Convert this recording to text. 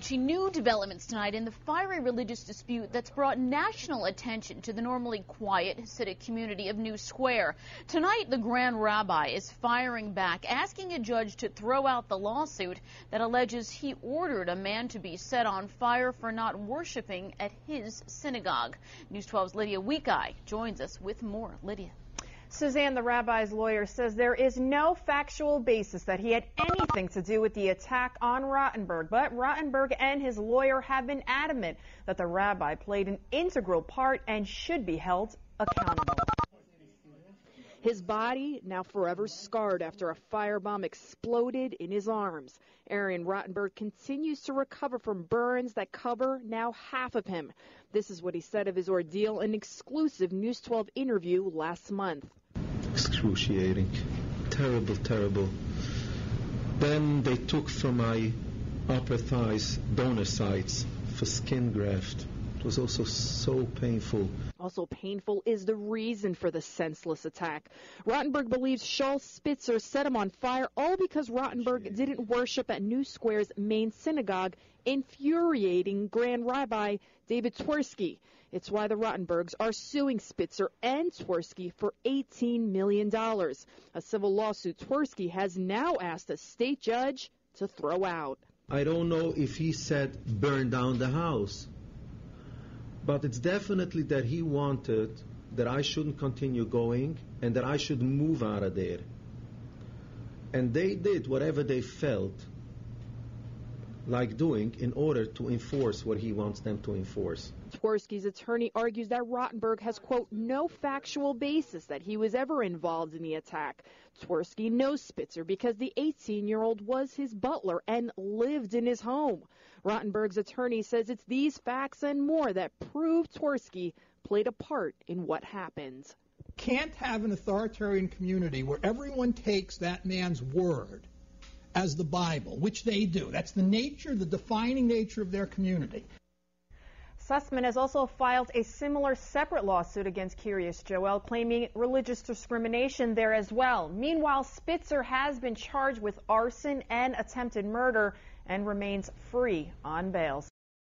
reaching new developments tonight in the fiery religious dispute that's brought national attention to the normally quiet Hasidic community of New Square. Tonight, the Grand Rabbi is firing back, asking a judge to throw out the lawsuit that alleges he ordered a man to be set on fire for not worshiping at his synagogue. News 12's Lydia Weekeye joins us with more. Lydia. Suzanne, the rabbi's lawyer, says there is no factual basis that he had anything to do with the attack on Rottenberg. But Rottenberg and his lawyer have been adamant that the rabbi played an integral part and should be held accountable. His body now forever scarred after a firebomb exploded in his arms. Arian Rottenberg continues to recover from burns that cover now half of him. This is what he said of his ordeal in an exclusive News 12 interview last month. Excruciating. Terrible, terrible. Then they took from my upper thighs donor sites for skin graft. It was also so painful. Also painful is the reason for the senseless attack. Rottenberg believes Shaul Spitzer set him on fire all because Rottenberg didn't worship at New Square's main synagogue, infuriating Grand Rabbi David Twersky. It's why the Rottenbergs are suing Spitzer and Twersky for $18 million. A civil lawsuit Twersky has now asked a state judge to throw out. I don't know if he said burn down the house. But it's definitely that he wanted that I shouldn't continue going and that I should move out of there. And they did whatever they felt like doing in order to enforce what he wants them to enforce. Twersky's attorney argues that Rottenberg has, quote, no factual basis that he was ever involved in the attack. Twersky knows Spitzer because the 18-year-old was his butler and lived in his home. Rottenberg's attorney says it's these facts and more that prove Twersky played a part in what happened. Can't have an authoritarian community where everyone takes that man's word as the Bible, which they do. That's the nature, the defining nature of their community. Sussman has also filed a similar separate lawsuit against Kiryas Joel, claiming religious discrimination there as well. Meanwhile, Spitzer has been charged with arson and attempted murder and remains free on bail.